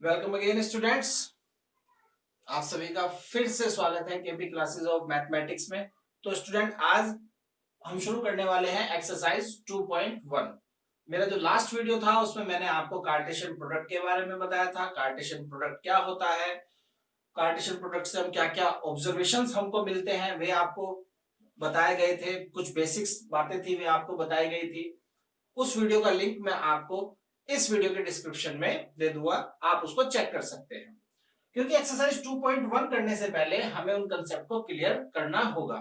Welcome again students. आप सभी का फिर से स्वागत है केपी क्लासेस ऑफ मैथमेटिक्स में। तो स्टूडेंट, आज हम शुरू करने वाले हैं एक्सरसाइज 2.1। मेरा जो लास्ट वीडियो था उसमें मैंने आपको कार्टेशियन प्रोडक्ट के बारे में बताया था। कार्टेशियन प्रोडक्ट क्या होता है, कार्टेशियन प्रोडक्ट से हम क्या क्या ऑब्जर्वेशंस हमको मिलते हैं वे आपको बताए गए थे। कुछ बेसिक्स बातें थी वे आपको बताई गई थी। उस वीडियो का लिंक मैं आपको इस वीडियो के डिस्क्रिप्शन में दे दूंगा, आप उसको चेक कर सकते हैं। क्योंकि एक्सरसाइज 2.1 करने से पहले हमें उन कंसेप्ट को क्लियर करना होगा।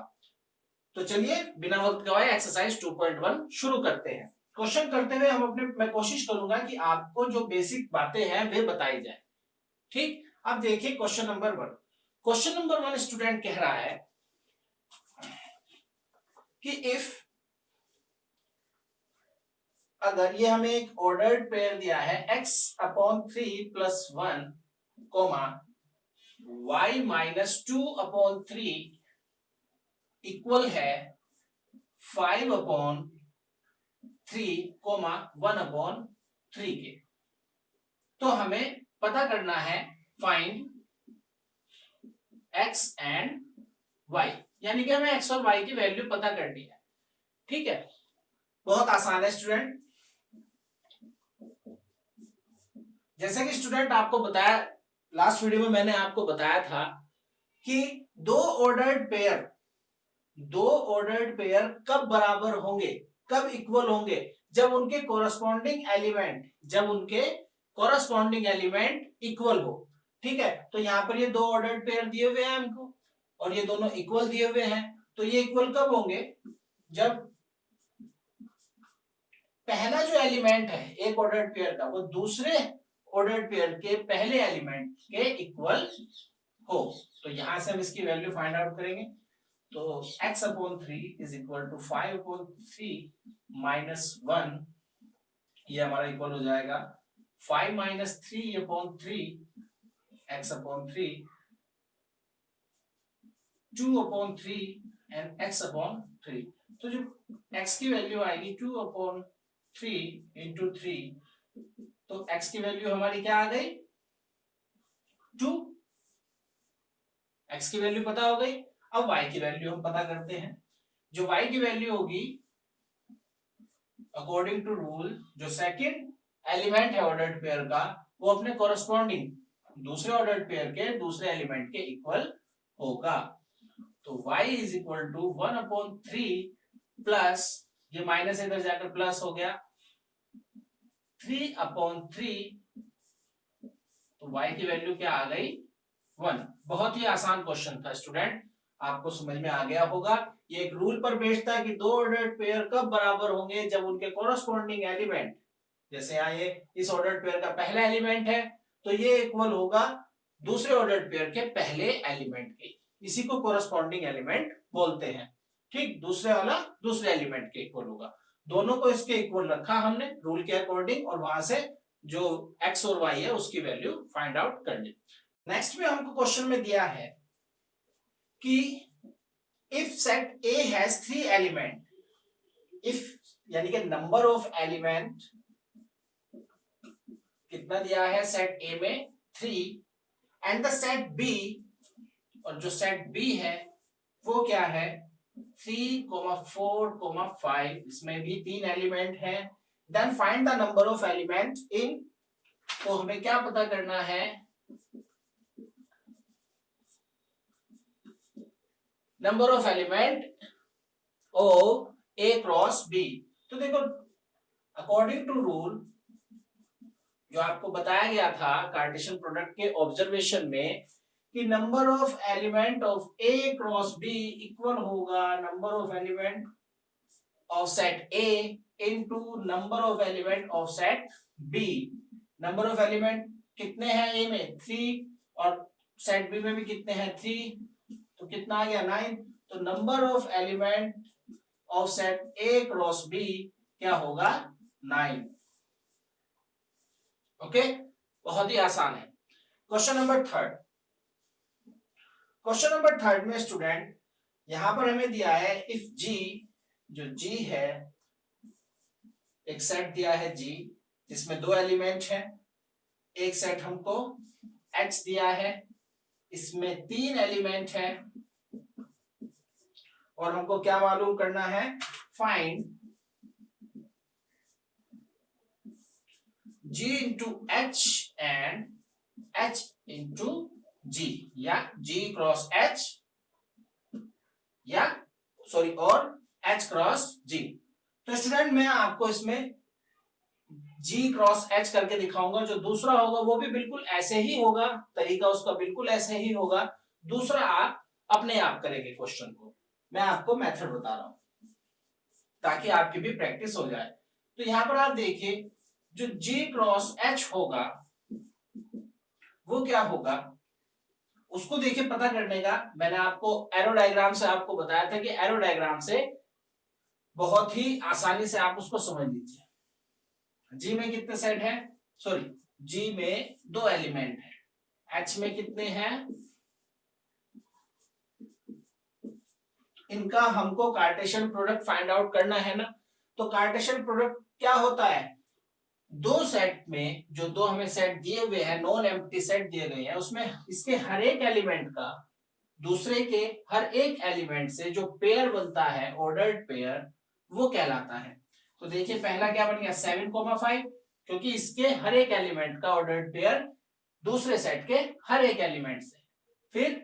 तो चलिए बिना वक्त गवाए एक्सरसाइज 2.1 शुरू करते हैं। क्वेश्चन करते हुए मैं कोशिश करूंगा कि आपको जो बेसिक बातें हैं वे बताई जाए। ठीक, अब देखिए question number 1। Question number 1 student कह रहा है कि इफ, अगर ये हमें एक ऑर्डर्ड पेयर दिया है x/3 + 1, y-2/3 इक्वल है 5/3, 1/3 के। तो हमें पता करना है फाइंड x एंड y, यानी कि हमें x और y की वैल्यू पता करनी है। ठीक है, बहुत आसान है स्टूडेंट। जैसे कि स्टूडेंट आपको बताया, लास्ट वीडियो में मैंने आपको बताया था कि दो ऑर्डर्ड पेयर कब बराबर होंगे, कब इक्वल होंगे, जब उनके कोरस्पॉन्डिंग एलिमेंट इक्वल हो। ठीक है, तो यहां पर ये दो ऑर्डर्ड पेयर दिए हुए हैं हमको और ये दोनों इक्वल दिए हुए हैं। तो ये इक्वल कब होंगे, जब पहला जो एलिमेंट है एक ऑर्डर्ड पेयर का वो दूसरे ऑर्डर्ड पेयर के पहले एलिमेंट के इक्वल हो। तो यहां से हम इसकी वैल्यू फाइंड आउट करेंगे। तो x/3 इज इक्वल टू 5/3 -1, ये हमारा इक्वल हो जाएगा 5 - 3/3 x/3, 2/3 एंड x/3। तो जो x की वैल्यू आएगी 2/3 इंटू 3, तो x की वैल्यू हमारी क्या आ गई 2। x की वैल्यू पता हो गई। अब y की वैल्यू हम पता करते हैं। जो y की वैल्यू होगी अकॉर्डिंग टू रूल, जो सेकंड एलिमेंट है ऑर्डर्ड पेयर का वो अपने कोरस्पॉन्डिंग दूसरे ऑर्डर्ड पेयर के दूसरे एलिमेंट के इक्वल होगा। तो y is equal to 1/3 plus, ये माइनस इधर जाकर प्लस हो गया 3/3, तो y की वैल्यू क्या आ गई 1। बहुत ही आसान क्वेश्चन था स्टूडेंट, आपको समझ में आ गया होगा। ये एक रूल पर बेस्ड था कि दो ऑर्डर्ड पेयर कब बराबर होंगे, जब उनके कोरस्पॉन्डिंग एलिमेंट, जैसे यहाँ ये इस ऑर्डर्ड पेयर का पहला एलिमेंट है तो ये इक्वल होगा दूसरे ऑर्डर्ड पेयर के पहले एलिमेंट के। इसी को कोरस्पॉन्डिंग एलिमेंट बोलते हैं। ठीक, दूसरे वाला दूसरे एलिमेंट के इक्वल होगा। दोनों को इसके इक्वल रखा हमने रूल के अकॉर्डिंग, और वहां से जो x और y है उसकी वैल्यू फाइंड आउट कर ली। नेक्स्ट में हमको क्वेश्चन में दिया है कि if set A has 3 element, if यानी कि नंबर ऑफ एलिमेंट कितना दिया है सेट ए में 3, एंड द सेट बी, और जो सेट बी है वो क्या है 3, 4, 5, इसमें भी 3 एलिमेंट है। Then find the number of element in, तो हमें क्या पता करना है number of element of A cross B. तो देखो अकॉर्डिंग टू रूल जो आपको बताया गया था कार्टेशियन प्रोडक्ट के ऑब्जर्वेशन में कि number of element of A cross B equal होगा number of element of set A into number of element of set B. Number of element कितने हैं ए में 3, और सेट बी में भी कितने हैं 3, तो कितना आ गया 9। तो number of element of set A cross B क्या होगा 9। ओके, बहुत ही आसान है। क्वेश्चन नंबर 3, क्वेश्चन नंबर 3 में स्टूडेंट यहां पर हमें दिया है इफ जी, जो जी है एक सेट दिया है जी जिसमें 2 एलिमेंट हैं, एक सेट हमको H दिया है, इसमें 3 एलिमेंट है और हमको क्या मालूम करना है, find G into H and H into G, या G क्रॉस H, या सॉरी और H क्रॉस G। तो स्टूडेंट मैं आपको इसमें G क्रॉस H करके दिखाऊंगा, जो दूसरा होगा वो भी बिल्कुल ऐसे ही होगा, तरीका उसका बिल्कुल ऐसे ही होगा। दूसरा आप अपने आप करेंगे क्वेश्चन को, मैं आपको मेथड बता रहा हूं ताकि आपकी भी प्रैक्टिस हो जाए। तो यहां पर आप देखिए, जो G क्रॉस H होगा वो क्या होगा, उसको देखिए पता करने का मैंने आपको एरो डायग्राम से आपको बताया था कि एरो डायग्राम से बहुत ही आसानी से आप उसको समझ लीजिए। जी में कितने सेट है, सॉरी जी में 2 एलिमेंट है, एच में कितने हैं, इनका हमको कार्टेशियन प्रोडक्ट फाइंड आउट करना है ना। तो कार्टेशियन प्रोडक्ट क्या होता है, दो सेट में जो दो हमें सेट दिए हुए हैं, नॉन एम्प्टी सेट दिए गए हैं, उसमें इसके हर एक एलिमेंट का दूसरे के हर एक एलिमेंट से जो पेयर बनता है, ऑर्डर्ड पेयर, वो कहलाता है। तो देखिए पहला क्या बन गया 7,5, क्योंकि इसके हर एक एलिमेंट का ऑर्डर्ड पेयर दूसरे सेट के हर एक एलिमेंट से। फिर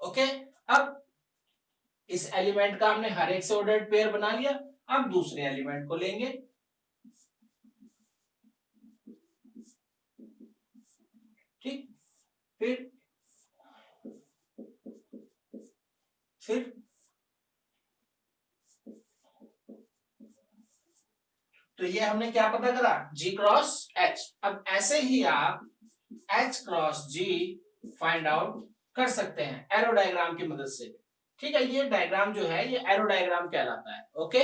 ओके, अब इस एलिमेंट का हमने हर एक से ऑर्डर्ड पेयर बना लिया, अब दूसरे एलिमेंट को लेंगे, ठीक। फिर तो ये हमने क्या पता करा, G क्रॉस H। अब ऐसे ही आप H cross G find out कर सकते हैं एरो डायग्राम की मदद से, ठीक है। ये डायग्राम जो है ये एरो डायग्राम कहलाता है। ओके,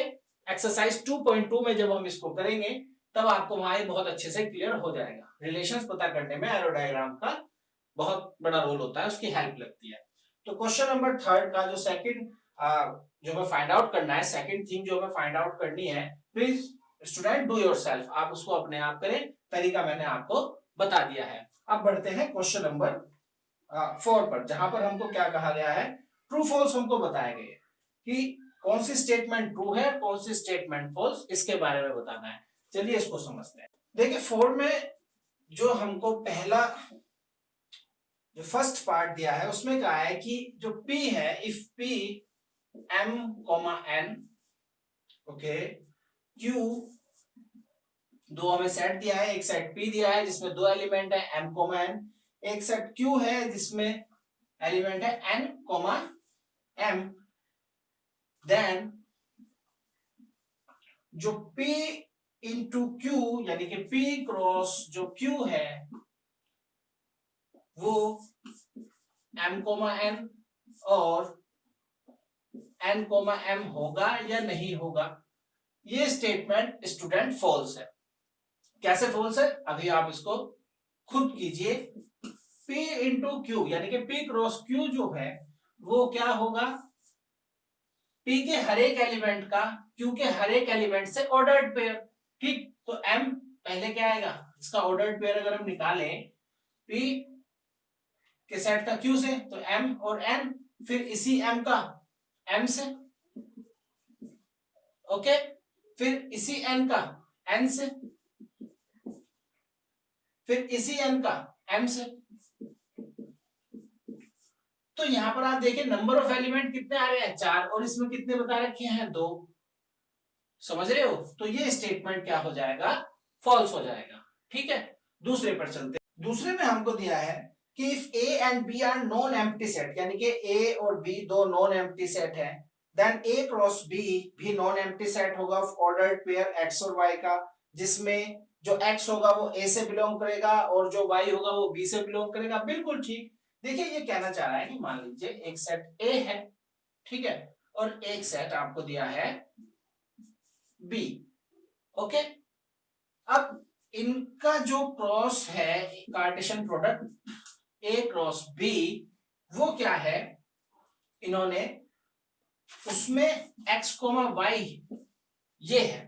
एक्सरसाइज 2.2 में जब हम इसको करेंगे तब आपको वहां बहुत अच्छे से क्लियर हो जाएगा। रिलेशंस पता करने में एरो डायग्राम का बहुत बड़ा रोल होता है, उसकी हेल्प लगती है। तो क्वेश्चन नंबर 3 का जो सेकंड जो हमें फाइंड आउट करना है, सेकंड थिंग जो हमें फाइंड आउट करनी है, प्लीज स्टूडेंट डू योरसेल्फ, आप उसको अपने आप करें, तरीका मैंने आपको बता दिया है। अब बढ़ते हैं क्वेश्चन नंबर 4 पर, जहां पर हमको क्या कहा गया है, ट्रू फॉल्स हमको बताया गया है कि कौन सी स्टेटमेंट ट्रू है, कौन सी स्टेटमेंट फॉल्स, इसके बारे में बताना है। चलिए इसको समझते हैं। देखिए 4 में जो हमको पहला जो फर्स्ट पार्ट दिया है उसमें कहा है कि जो P है, if P M, N, okay, Q, दो हमें सेट दिया है, एक सेट P दिया है जिसमें 2 एलिमेंट है M, N, एक सेट Q है जिसमें एलिमेंट है N, M, देन जो P इंटू Q यानी कि P क्रॉस जो Q है वो M, N और N, M होगा या नहीं होगा, ये स्टेटमेंट स्टूडेंट फॉल्स है। कैसे फॉल्स है, अभी आप इसको खुद कीजिए। P इंटू Q यानी कि P क्रॉस Q जो है वो क्या होगा, P के हर एक एलिमेंट का Q के हर एक एलिमेंट से ऑर्डर्ड पेयर, ठीक। तो M पहले क्या आएगा, इसका ऑर्डर्ड पेयर अगर हम निकालें P के सेट का Q से तो M और N, फिर इसी M का M से, ओके, फिर इसी N का N से, फिर इसी N का M से। तो यहां पर आप देखिए नंबर ऑफ एलिमेंट कितने आ रहे हैं 4, और इसमें कितने बता रखे हैं 2, समझ रहे हो। तो ये स्टेटमेंट क्या हो जाएगा, फॉल्स हो जाएगा, ठीक है। दूसरे पर चलते, दूसरे में हमको दिया है कि if A and B are non empty set, यानी कि A और B दो नॉन एम्प्टी सेट है, देन A क्रॉस B भी नॉन एम्प्टी सेट होगा ऑफ ऑर्डर्ड पेयर X और Y का, जिसमें जो X होगा वो A से बिलोंग करेगा और जो Y होगा वो B से बिलोंग करेगा, बिल्कुल ठीक। देखिए ये कहना चाह रहा है कि मान लीजिए एक सेट A है, ठीक है, और एक सेट आपको दिया है B, ओके। अब इनका जो क्रॉस है Cartesian product A cross B, वो क्या है, इन्होंने उसमें x कोमा वाई ये है।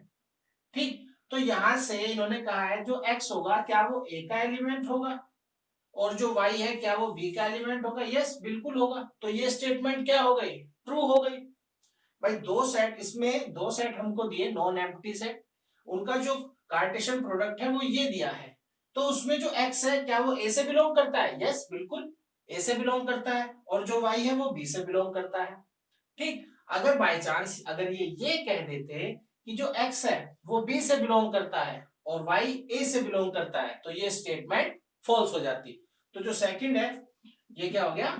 ठीक, तो यहां से इन्होंने कहा है जो x होगा क्या वो a का एलिमेंट होगा और जो y है क्या वो b का एलिमेंट होगा। यस बिल्कुल होगा। तो ये स्टेटमेंट क्या हो गई, ट्रू हो गई। भाई दो सेट, इसमें दो सेट हमको दिए नॉन एम्प्टी सेट, उनका जो कार्टेशियन प्रोडक्ट है वो ये दिया है। तो उसमें जो x है क्या वो a से बिलोंग करता है। यस बिल्कुल a से बिलोंग करता है और जो y है वो b से बिलोंग करता है। ठीक, अगर बाय चांस अगर ये कह देते कि जो x है वो b से बिलोंग करता है और y a से बिलोंग करता है तो ये स्टेटमेंट फॉल्स हो जाती। तो जो सेकंड है ये क्या हो गया,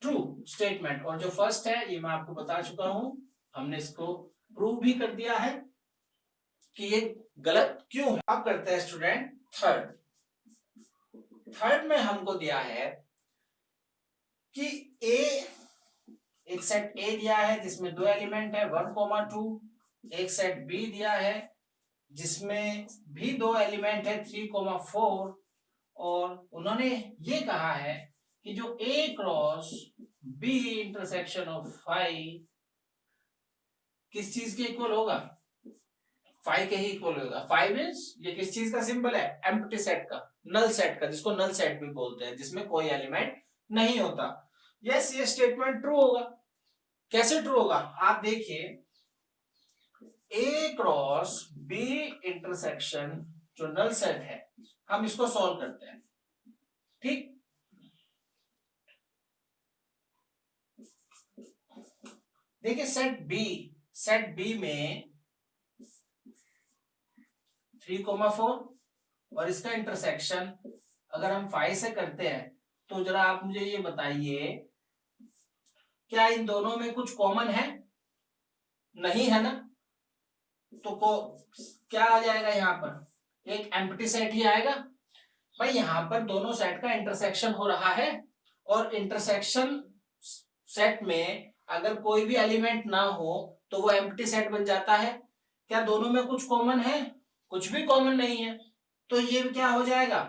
ट्रू स्टेटमेंट। और जो फर्स्ट है ये मैं आपको बता चुका हूं, हमने इसको प्रूव भी कर दिया है कि ये गलत क्यों है। अब करते हैं स्टूडेंट थर्ड। थर्ड में हमको दिया है कि ए, एक सेट ए दिया है जिसमें दो एलिमेंट है 1,2, एक सेट बी दिया है जिसमें भी दो एलिमेंट है 3,4 और उन्होंने ये कहा है कि जो A cross B intersection of five किस चीज के इक्वल होगा, फाइव के ही इक्वल होगा। फाइव मींस ये किस चीज का सिंबल है, एम्प्टी सेट का, नल सेट का, जिसको नल सेट भी बोलते हैं, जिसमें कोई एलिमेंट नहीं होता। यस ये स्टेटमेंट ट्रू होगा। कैसे ट्रू होगा आप देखिए, ए क्रॉस बी इंटरसेक्शन जो नल सेट है हम इसको सॉल्व करते हैं। ठीक, देखिए सेट बी में 3,4 और इसका इंटरसेक्शन अगर हम 5 से करते हैं तो जरा आप मुझे ये बताइए क्या इन दोनों में कुछ कॉमन है, नहीं है ना। तो क्या आ जाएगा यहाँ पर, एक एम्प्टी सेट ही आएगा। भाई यहाँ पर दोनों सेट का इंटरसेक्शन हो रहा है और इंटरसेक्शन सेट में अगर कोई भी एलिमेंट ना हो तो वो एम्प्टी सेट बन जाता है। क्या दोनों में कुछ कॉमन है, कुछ भी कॉमन नहीं है। तो ये क्या हो जाएगा,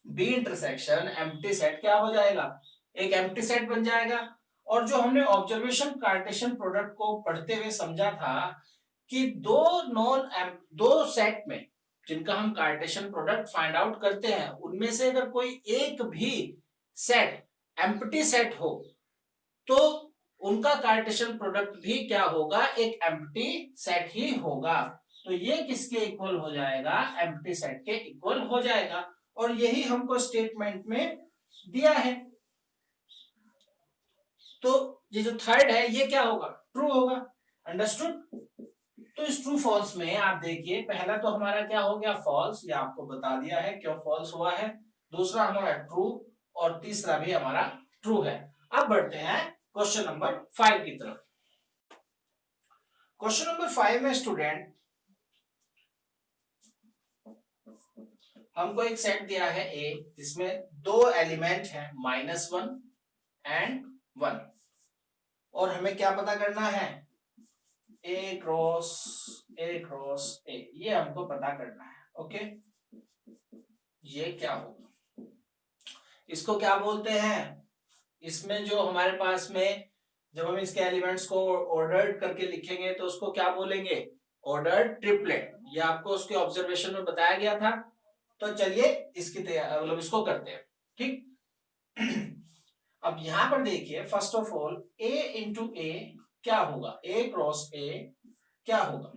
बी इंटरसेक्शन एम्प्टी सेट क्या हो जाएगा, एक एम्प्टी सेट बन जाएगा। और जो हमने ऑब्जर्वेशन कार्टेशियन प्रोडक्ट को पढ़ते हुए समझा था कि दो सेट में जिनका हम कार्टेशियन प्रोडक्ट फाइंड आउट करते हैं उनमें से अगर कोई एक भी सेट एम्प्टी सेट हो तो उनका कार्टेशियन प्रोडक्ट भी क्या होगा, एक एम्प्टी सेट ही होगा। तो ये किसके इक्वल हो जाएगा, एम्प्टी सेट के इक्वल हो जाएगा। और यही हमको स्टेटमेंट में दिया है। तो ये जो थर्ड है ये क्या होगा, ट्रू होगा। अंडरस्टूड। तो इस ट्रू फॉल्स में आप देखिए पहला तो हमारा क्या हो गया, फॉल्स, ये आपको बता दिया है क्यों फॉल्स हुआ है। दूसरा हमारा ट्रू और तीसरा भी हमारा ट्रू है। अब बढ़ते हैं क्वेश्चन नंबर 5 की तरफ। क्वेश्चन नंबर 5 में स्टूडेंट हमको एक सेट दिया है ए जिसमें दो एलिमेंट है -1 एंड 1 और हमें क्या पता करना है, ए क्रॉस ए, ये हमको पता करना है। ओके, ये क्या होगा, इसको क्या बोलते हैं, इसमें जो हमारे पास में जब हम इसके एलिमेंट्स को ऑर्डर्ड करके लिखेंगे तो उसको क्या बोलेंगे, ऑर्डर्ड ट्रिपलेट। ये आपको उसके ऑब्जर्वेशन में बताया गया था। तो चलिए इसकी मतलब इसको करते हैं। ठीक अब यहां पर देखिए first of all A into A क्या होगा, ए क्रॉस ए क्या होगा।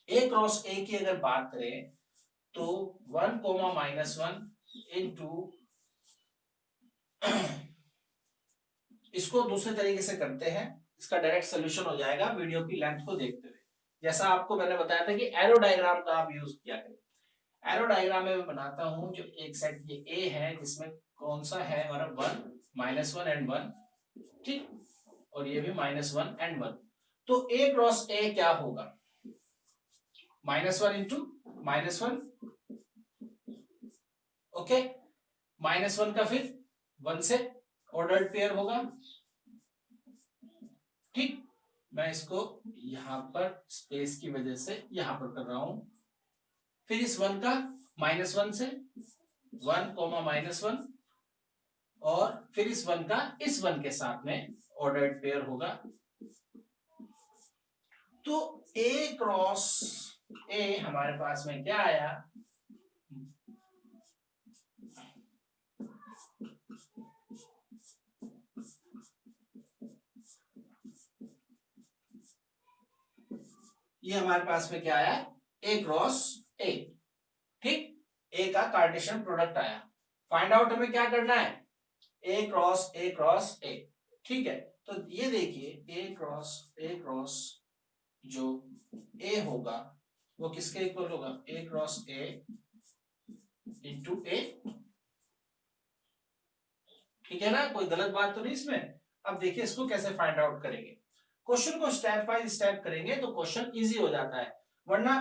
ए क्रॉस ए की अगर बात करें तो 1,-1 इंटू इसको दूसरे तरीके से करते हैं, इसका डायरेक्ट सोल्यूशन हो जाएगा वीडियो की लेंथ को देखते हुए। जैसा आपको मैंने बताया था कि एरो डायग्राम का आप यूज किया करें। एरो डायग्राम में मैं बनाता हूं, जो एक सेट ये ए है जिसमें कौन सा है हमारा 1 -1 एंड 1, ठीक, और ये भी -1 एंड 1। तो ए क्रॉस ए क्या होगा, -1 इंटू -1, ओके, -1 का फिर 1 से ऑर्डर्ड पेयर होगा। ठीक, मैं इसको यहां पर स्पेस की वजह से यहां पर कर रहा हूं। फिर इस 1 का -1 से 1, -1 और फिर इस 1 का इस 1 के साथ में ऑर्डर्ड पेयर होगा। तो ए क्रॉस ए हमारे पास में क्या आया, ये हमारे पास में क्या आया, ए क्रॉस ए। ठीक, ए का कार्टेशियन प्रोडक्ट आया। फाइंड आउट हमें क्या करना है, ए क्रॉस ए। ठीक है, तो ये देखिए ए क्रॉस जो ए होगा वो किसके इक्वल होगा, ए क्रॉस ए इंटू ए। ठीक है ना, कोई गलत बात तो नहीं इसमें। अब देखिए इसको कैसे फाइंड आउट करेंगे, क्वेश्चन को स्टेप बाय स्टेप करेंगे तो क्वेश्चन इजी हो जाता है। वरना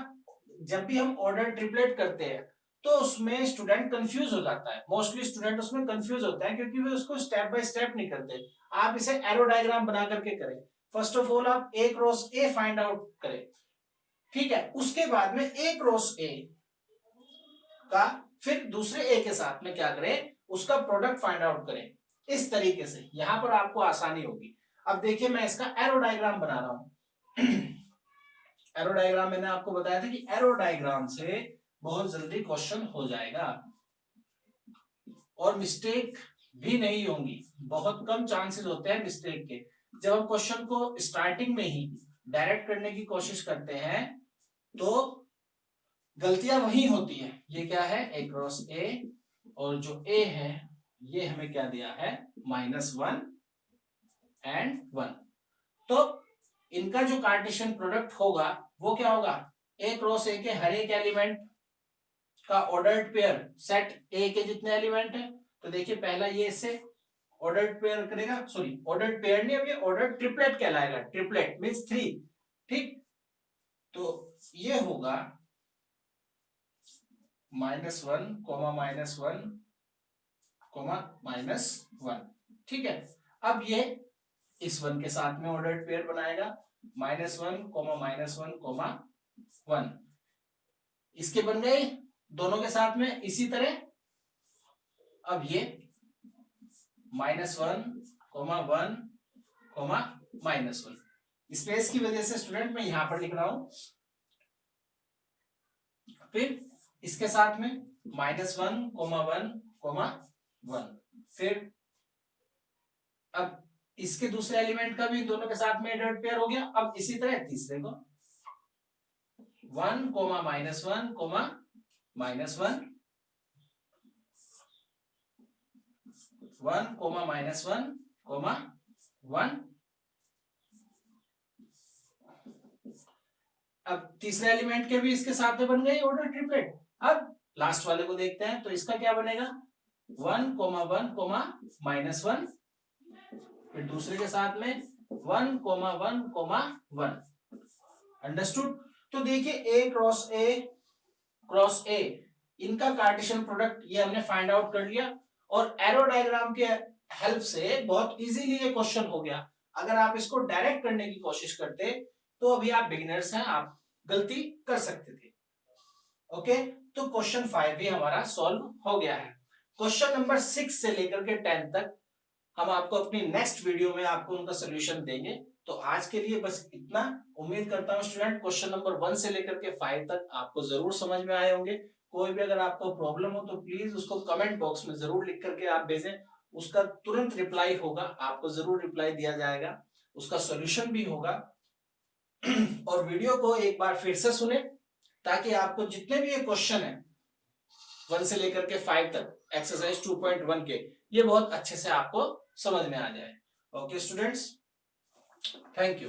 जब भी हम ऑर्डर ट्रिपलेट करते हैं तो उसमें स्टूडेंट कंफ्यूज हो जाता है, मोस्टली स्टूडेंट उसमें कंफ्यूज होता है क्योंकि वे उसको स्टेप बाय स्टेप नहीं करते। आप इसे एरो डायग्राम बना करके करें। फर्स्ट ऑफ ऑल आप ए क्रॉस ए फाइंड आउट करें। ठीक है, उसके बाद में ए क्रॉस ए का फिर दूसरे ए के साथ में क्या करें, उसका प्रोडक्ट फाइंड आउट करें। इस तरीके से यहां पर आपको आसानी होगी। अब देखिए मैं इसका एरो डायग्राम बना रहा हूं। एरो डायग्राम मैंने आपको बताया था कि एरो डायग्राम से बहुत जल्दी क्वेश्चन हो जाएगा और मिस्टेक भी नहीं होंगी। बहुत कम चांसेस होते हैं मिस्टेक के। जब हम क्वेश्चन को स्टार्टिंग में ही डायरेक्ट करने की कोशिश करते हैं तो गलतियां वही होती है। ये क्या है, ए क्रॉस ए, और जो ए है ये हमें क्या दिया है, -1 एंड 1। तो इनका जो कार्टेशियन प्रोडक्ट होगा वो क्या होगा, ए क्रॉस ए के हर एक एलिमेंट का ऑर्डर्ड पेयर सेट ए के जितने एलिमेंट है। तो देखिए पहला ये इससे ऑर्डर्ड पेयर करेगा, सॉरी ऑर्डर्ड पेयर नहीं, अब ये ऑर्डर्ड ट्रिपलेट कहलाएगा। Triplet means 3। ठीक, तो ये होगा -1, -1, -1। ठीक है, अब ये इस 1 के साथ में ऑर्डर्ड पेयर बनाएगा, -1, -1, -1। इसके बन गए दोनों के साथ में। इसी तरह अब ये -1, -1, -1। स्पेस की वजह से स्टूडेंट मैं यहां पर लिख रहा हूं। फिर इसके साथ में -1, -1, -1। फिर अब इसके दूसरे एलिमेंट का भी दोनों के साथ में डॉट पेयर हो गया। अब इसी तरह तीसरे को 1, -1, -1, 1, -1, 1। अब तीसरे एलिमेंट के भी इसके साथ में बन गए ऑर्डर ट्रिपलेट। अब लास्ट वाले को देखते हैं तो इसका क्या बनेगा, 1, 1, -1। फिर दूसरे के साथ में 1, 1, 1। अंडरस्टूड। तो देखिए क्रॉस ए इनका कार्टेशियन प्रोडक्ट ये हमने फाइंड आउट कर लिया और एरो डायग्राम के हेल्प से बहुत इजीली ये क्वेश्चन हो गया। अगर आप इसको डायरेक्ट करने की कोशिश करते तो अभी आप बिगिनर्स हैं, आप गलती कर सकते थे। ओके, तो क्वेश्चन 5 भी हमारा सॉल्व हो गया है। क्वेश्चन नंबर 6 से लेकर के 10 तक हम आपको अपनी नेक्स्ट वीडियो में आपको उनका सोल्यूशन देंगे। तो आज के लिए बस इतना। उम्मीद करता हूं स्टूडेंट क्वेश्चन नंबर 1 से लेकर के 5 तक आपको जरूर समझ में आए होंगे। कोई भी अगर आपको प्रॉब्लम हो तो प्लीज उसको कमेंट बॉक्स में जरूर लिख करके आप भेजें। उसका तुरंत रिप्लाई होगा, आपको जरूर रिप्लाई दिया जाएगा, उसका सोल्यूशन भी होगा। और वीडियो को एक बार फिर से सुने ताकि आपको जितने भी ये क्वेश्चन है 1 से लेकर के 5 तक एक्सरसाइज 2.1 के, ये बहुत अच्छे से आपको समझ में आ जाए। Okay students, thank you.